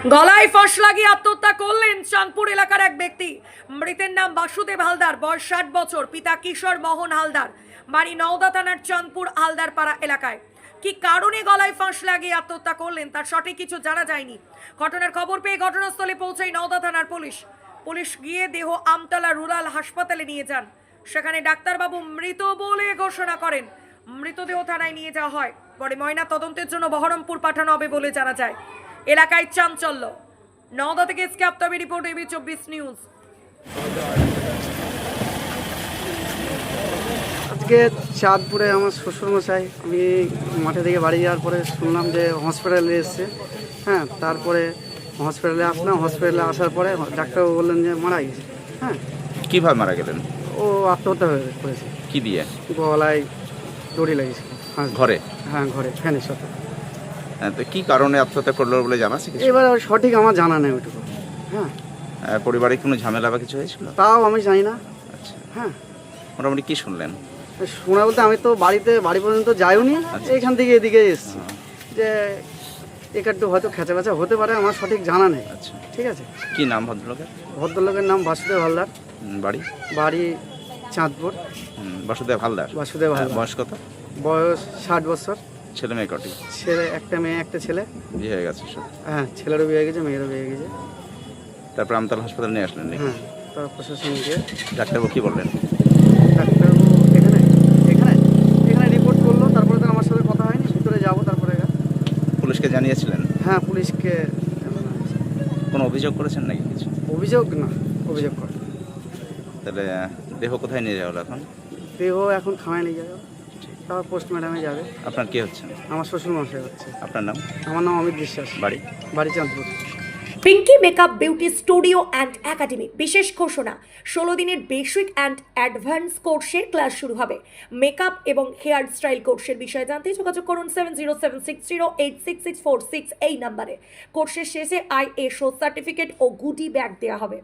গলায় ফাঁস লাগিয়ে আত্মহত্যা করলেন চাঁদপুর এলাকার এক ব্যক্তি। মৃতের নাম বাসুদেব হালদার, বয়স 60 বছর, পিতা কিশোর মোহন হালদার, বাড়ি নওদা থানার চাঁদপুর হালদারপাড়া এলাকায়। কি কারণে গলায় ফাঁস লাগিয়ে আত্মহত্যা করলেন তার সঠিক কিছু জানা যায়নি। ঘটনার খবর পেয়ে ঘটনাস্থলে পৌঁছায় নওদা থানার পুলিশ গিয়ে দেহ আমতলা রুরাল হাসপাতালে নিয়ে যান। সেখানে ডাক্তারবাবু মৃত বলে ঘোষণা করেন। মৃতদেহ থানায় নিয়ে যাওয়া হয়, পরে ময়না তদন্তের জন্য বহরমপুর পাঠানো হবে বলে জানা যায়। এলাকায় চাঞ্চল্য। নওদা থেকে SK Aftabi report, AB 24 news. আজকে চাঁদপুরে আমার শ্বশুরমশাই, আমি মাঠে থেকে বাড়ি যাওয়ার পরে শুনলাম যে হসপিটালে এসছে। হ্যাঁ, তারপরে হসপিটালে আসলাম। হসপিটালে আসার পরে ডাক্তারবাবু বললেন যে মারা গেছে। হ্যাঁ, কিভাবে মারা গেলেন? ও আত্মহত্যা করেছে। কি দিয়ে? গলায় দড়ি লাগিয়েছিল। হ্যাঁ, ঘরে? হ্যাঁ, ঘরে ফ্যানের সাথে। তো কি কারণে আত্মহত্যা করলো বলে জানা আছে কিছু? এবার সঠিক আমার জানা নেই ওইটুকু। হ্যাঁ, পরিবারে কোনো ঝামেলা বা কিছু হয়েছিল? তাও আমি জানি না। আচ্ছা, হ্যাঁ, মোটামুটি কি শুনলেন? শোনা বলতে আমি তো বাড়ি পর্যন্ত যাইওনি, আচ্ছা। এখান থেকে এদিকে এসেছি। যে একটু হয়তো খেঁচা বেচা হতে পারে, আমার সঠিক জানা নেই। আচ্ছা, ঠিক আছে। কি নাম ভদ্রলোকের? ভদ্রলোকের নাম বাসুদেব হালদার, বাড়ি? বাড়ি চাঁদপুর। বাসুদেব হালদার। বাসুদেব হালদার। বয়স কত? বয়স 60 বছর। ছেলে মেয়ে কটি? ছেলে একটা, মেয়ে একটা, ছেলে। বিয়ে হয়ে গেছে সব? হ্যাঁ, ছেলেরও বিয়ে গেছে, মেয়েরও বিয়ে গেছে। তারপর আমতলা হাসপাতালে নিয়ে আসলেন নাকি? হ্যাঁ, তার প্রশাসন গিয়ে ডাক্তারবাবু কি বললেন? ডাক্তারবাবু এখানে এখানে এখানে রিপোর্ট করলো। তারপরে তো আমার সাথে কথা হয়নি, ভিতরে যাবো তারপরে। পুলিশকে জানিয়েছিলেন? হ্যাঁ, পুলিশকে। কোনো অভিযোগ করেছেন নাকি কিছু? অভিযোগ না, অভিযোগ করে। তাহলে দেহ কোথায় নিয়ে যাওয়া হলো এখন? দেহ এখন থানায় নিয়ে যাবে, তারপর পোস্টমর্টমে যাবে। আপনার কি হচ্ছেন? আমার শ্বশুরমশাই হচ্ছে। আপনার নাম? আমার নাম অমিত বিশ্বাস। বাড়ি Chandpur. Pinki makeup beauty studio and academy বিশেষ ঘোষণা, 16 দিনের বেসিক অ্যান্ড অ্যাডভান্স কোর্সের ক্লাস শুরু হবে। মেকআপ এবং হেয়ার স্টাইল কোর্সের বিষয়ে জানতে যোগাযোগ করুন 7076086646 এই নাম্বারে। কোর্সের শেষে ISO সার্টিফিকেট ও গুডি ব্যাগ দেওয়া হবে।